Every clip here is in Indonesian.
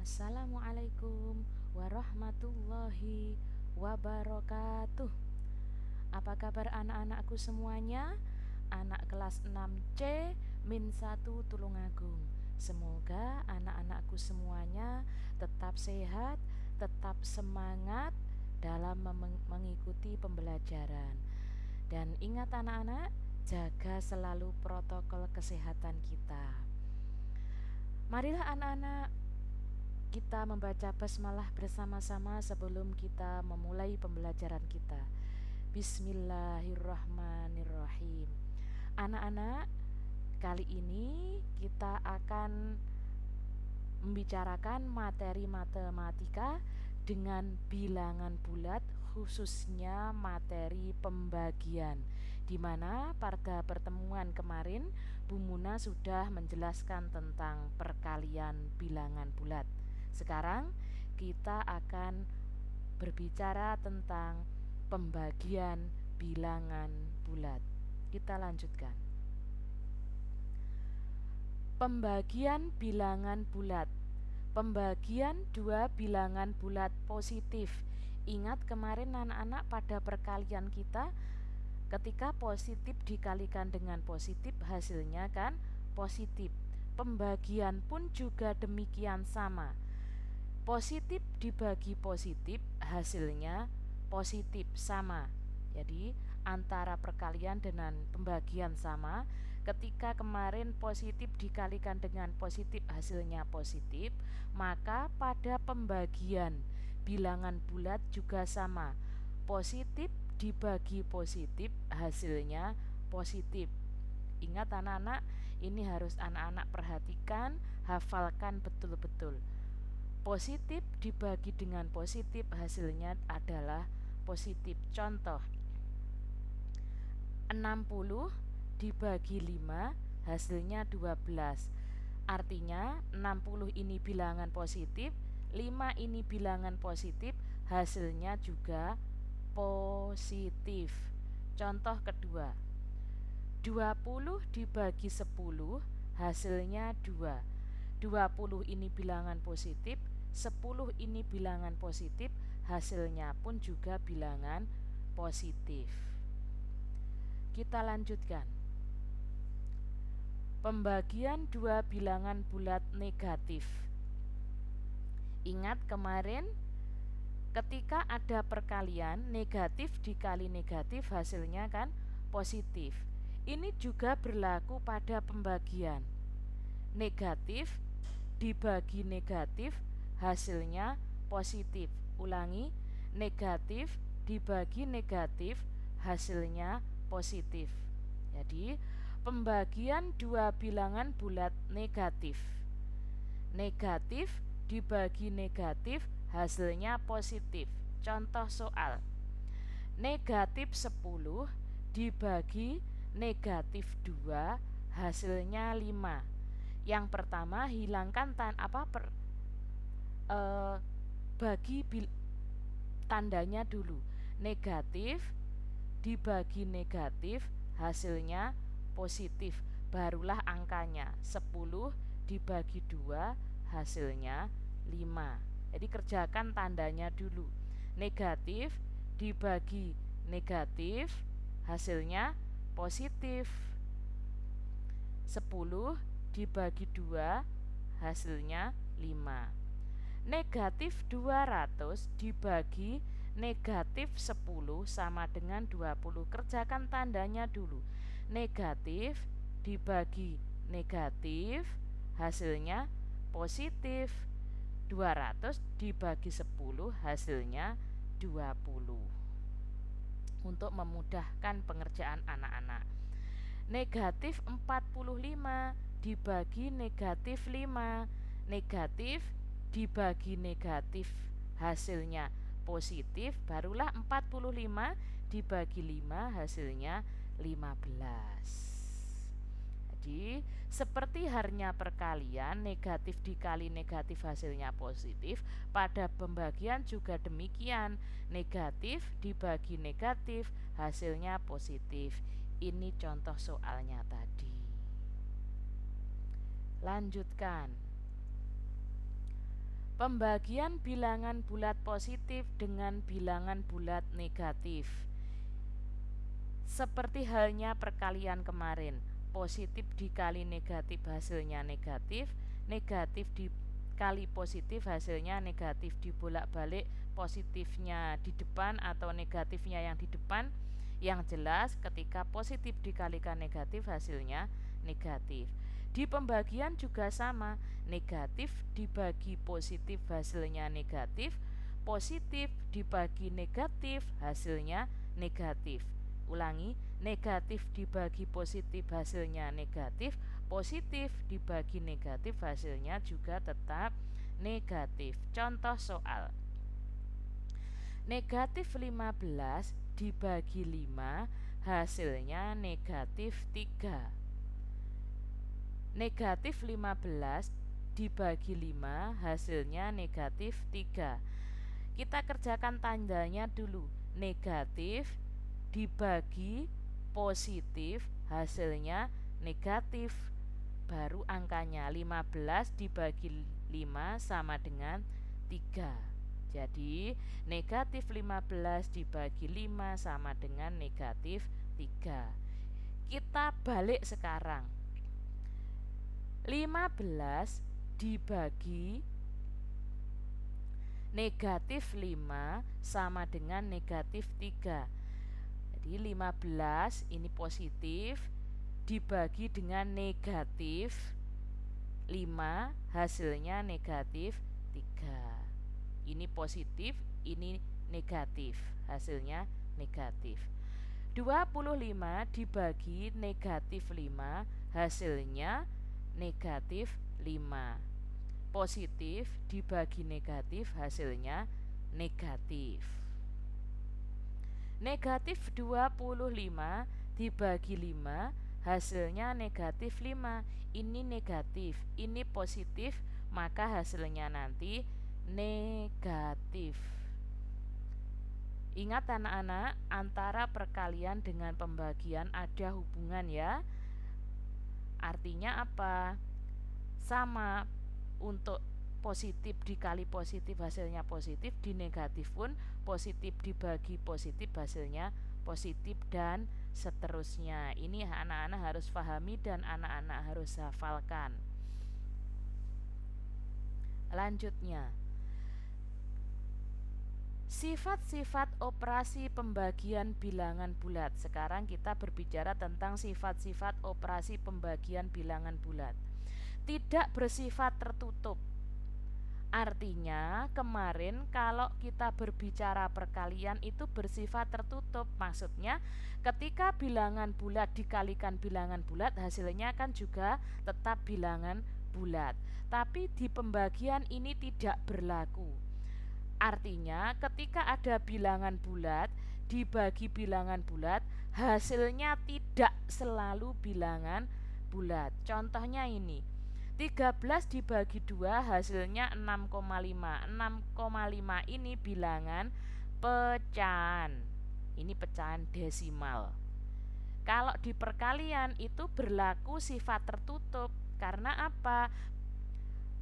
Assalamualaikum warahmatullahi wabarakatuh. Apa kabar anak-anakku semuanya? Anak kelas 6C min 1 Tulungagung. Semoga anak-anakku semuanya tetap sehat, tetap semangat dalam mengikuti pembelajaran. Dan ingat anak-anak, jaga selalu protokol kesehatan kita. Marilah anak-anak kita membaca basmalah bersama-sama sebelum kita memulai pembelajaran kita. Bismillahirrahmanirrahim. Anak-anak, kali ini kita akan membicarakan materi matematika dengan bilangan bulat, khususnya materi pembagian, di mana pada pertemuan kemarin Bu Muna sudah menjelaskan tentang perkalian bilangan bulat. Sekarang kita akan berbicara tentang pembagian bilangan bulat. Kita lanjutkan. Pembagian bilangan bulat. Pembagian dua bilangan bulat positif. Ingat kemarin anak-anak pada perkalian kita, ketika positif dikalikan dengan positif hasilnya kan positif. Pembagian pun juga demikian sama. Positif dibagi positif hasilnya positif, sama. Jadi antara perkalian dengan pembagian sama. Ketika kemarin positif dikalikan dengan positif hasilnya positif, maka pada pembagian bilangan bulat juga sama. Positif dibagi positif hasilnya positif. Ingat anak-anak, ini harus anak-anak perhatikan, hafalkan betul-betul. Positif dibagi dengan positif hasilnya adalah positif. Contoh, 60 dibagi 5 hasilnya 12. Artinya 60 ini bilangan positif, 5 ini bilangan positif, hasilnya juga positif. Contoh kedua, 20 dibagi 10 hasilnya 2. 20 ini bilangan positif, 10 ini bilangan positif, hasilnya pun juga bilangan positif. Kita lanjutkan. Pembagian dua bilangan bulat negatif. Ingat kemarin ketika ada perkalian, negatif dikali negatif hasilnya kan positif. Ini juga berlaku pada pembagian. Negatif dibagi negatif hasilnya positif. Ulangi, negatif dibagi negatif hasilnya positif. Jadi pembagian dua bilangan bulat negatif. Negatif dibagi negatif hasilnya positif. Contoh soal, negatif 10 dibagi negatif 2 hasilnya 5. Yang pertama hilangkan bagi tandanya dulu. Negatif dibagi negatif hasilnya positif. Barulah angkanya 10 dibagi 2 hasilnya 5. Jadi kerjakan tandanya dulu. Negatif dibagi negatif hasilnya positif. 10 dibagi 2 hasilnya 5. Negatif 200 dibagi negatif 10 sama dengan 20. Kerjakan tandanya dulu. Negatif dibagi negatif hasilnya positif. 200 dibagi 10 hasilnya 20. Untuk memudahkan pengerjaan anak-anak. Negatif 45 dibagi negatif 5. Negatif dibagi negatif hasilnya positif, barulah 45 dibagi 5 hasilnya 15. Jadi seperti halnya perkalian, negatif dikali negatif hasilnya positif, pada pembagian juga demikian. Negatif dibagi negatif hasilnya positif. Ini contoh soalnya tadi. Lanjutkan. Pembagian bilangan bulat positif dengan bilangan bulat negatif. Seperti halnya perkalian kemarin, positif dikali negatif hasilnya negatif, negatif dikali positif hasilnya negatif, dibolak-balik positifnya di depan atau negatifnya yang di depan. Yang jelas ketika positif dikalikan negatif hasilnya negatif. Di pembagian juga sama, negatif dibagi positif hasilnya negatif, positif dibagi negatif hasilnya negatif. Ulangi, negatif dibagi positif hasilnya negatif, positif dibagi negatif hasilnya juga tetap negatif. Contoh soal, negatif 15 dibagi 5 hasilnya negatif 3. Negatif 15 dibagi 5 hasilnya negatif 3. Kita kerjakan tandanya dulu. Negatif dibagi positif hasilnya negatif, baru angkanya 15 dibagi 5 sama dengan 3. Jadi negatif 15 dibagi 5 sama dengan negatif 3. Kita balik sekarang, 15 dibagi negatif 5 sama dengan negatif 3. Jadi 15 ini positif dibagi dengan negatif 5 hasilnya negatif 3. Ini positif, ini negatif, hasilnya negatif. 25 dibagi negatif 5 hasilnya negatif 5. Positif dibagi negatif hasilnya negatif. Negatif 25 dibagi 5 hasilnya negatif 5. Ini negatif, ini positif, maka hasilnya nanti negatif. Ingat anak-anak, antara perkalian dengan pembagian ada hubungan ya. Artinya apa? Sama, untuk positif dikali positif hasilnya positif, di negatif pun positif dibagi positif hasilnya positif, dan seterusnya. Ini anak-anak harus pahami dan anak-anak harus hafalkan. Lanjutnya, sifat-sifat operasi pembagian bilangan bulat. Sekarang kita berbicara tentang sifat-sifat operasi pembagian bilangan bulat. Tidak bersifat tertutup. Artinya kemarin kalau kita berbicara perkalian itu bersifat tertutup. Maksudnya ketika bilangan bulat dikalikan bilangan bulat, hasilnya kan juga tetap bilangan bulat. Tapi di pembagian ini tidak berlaku. Artinya ketika ada bilangan bulat dibagi bilangan bulat, hasilnya tidak selalu bilangan bulat. Contohnya ini, 13 dibagi 2 hasilnya 6,5. 6,5 ini bilangan pecahan. Ini pecahan desimal. Kalau di perkalian itu berlaku sifat tertutup. Karena apa?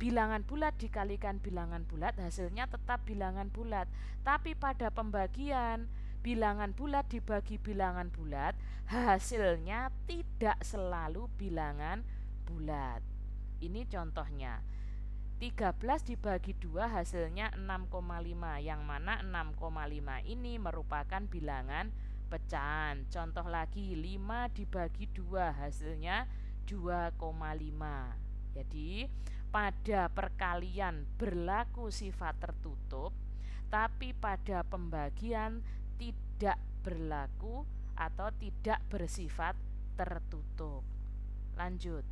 Bilangan bulat dikalikan bilangan bulat, hasilnya tetap bilangan bulat. Tapi pada pembagian, bilangan bulat dibagi bilangan bulat, hasilnya tidak selalu bilangan bulat. Ini contohnya, 13 dibagi 2 hasilnya 6,5, yang mana 6,5 ini merupakan bilangan pecahan. Contoh lagi, 5 dibagi 2 hasilnya 2,5. Jadi pada perkalian berlaku sifat tertutup, tapi pada pembagian tidak berlaku atau tidak bersifat tertutup. Lanjut,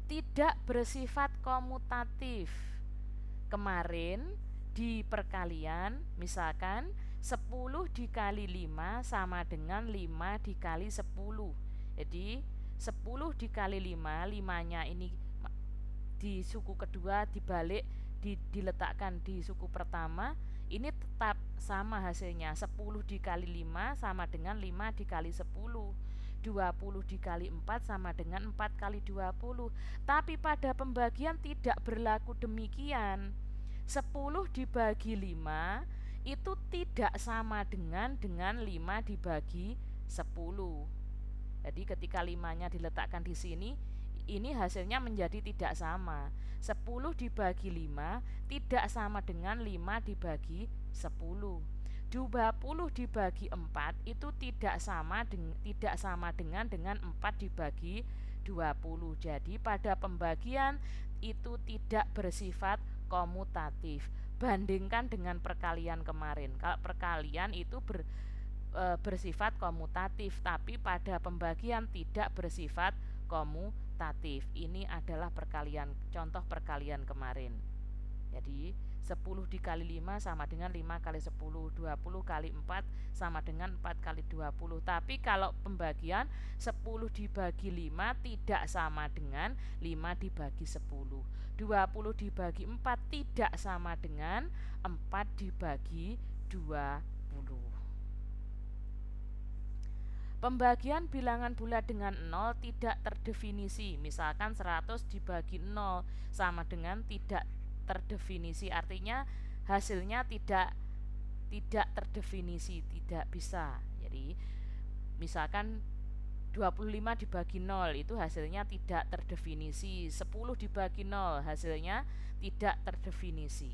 tidak bersifat komutatif. Kemarin di perkalian misalkan 10 dikali 5 sama dengan 5 dikali 10. Jadi 10 dikali 5, 5-nya ini di suku kedua dibalik, diletakkan di suku pertama, ini tetap sama hasilnya. 10 dikali 5 sama dengan 5 dikali 10. 20 dikali 4 sama dengan 4 kali 20. Tapi pada pembagian tidak berlaku demikian. 10 dibagi 5 itu tidak sama dengan 5 dibagi 10. Jadi ketika 5-nya diletakkan di sini, ini hasilnya menjadi tidak sama. 10 dibagi 5 tidak sama dengan 5 dibagi 10. 20 dibagi 4 itu tidak sama dengan 4 dibagi 20. Jadi pada pembagian itu tidak bersifat komutatif. Bandingkan dengan perkalian kemarin. Kalau perkalian itu bersifat komutatif, tapi pada pembagian tidak bersifat komutatif. Ini adalah contoh perkalian kemarin. Jadi 10 dikali 5 sama dengan 5 kali 10, 20 kali 4 sama dengan 4 kali 20. Tapi kalau pembagian 10 dibagi 5 tidak sama dengan 5 dibagi 10. 20 dibagi 4 tidak sama dengan 4 dibagi 20. Pembagian bilangan bulat dengan 0 tidak terdefinisi. Misalkan 100 dibagi 0 sama dengan tidak terdefinisi, artinya hasilnya tidak terdefinisi, tidak bisa. Jadi misalkan 25 dibagi 0 itu hasilnya tidak terdefinisi, 10 dibagi 0 hasilnya tidak terdefinisi.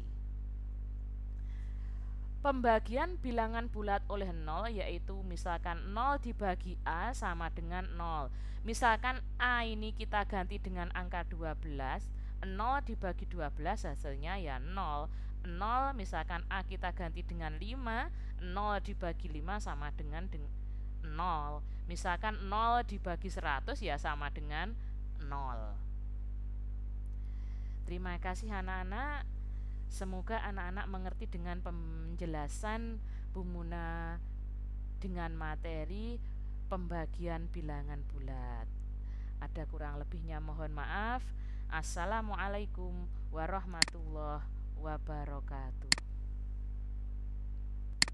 Pembagian bilangan bulat oleh 0 yaitu misalkan 0 dibagi A sama dengan 0. Misalkan A ini kita ganti dengan angka 12, 0 dibagi 12 hasilnya ya 0. 0 misalkan A kita ganti dengan 5, 0 dibagi 5 sama dengan 0. Misalkan 0 dibagi 100 ya sama dengan 0. Terima kasih anak-anak. Semoga anak-anak mengerti dengan penjelasan Bu Muna dengan materi pembagian bilangan bulat. Ada kurang lebihnya mohon maaf. Assalamualaikum warahmatullahi wabarakatuh.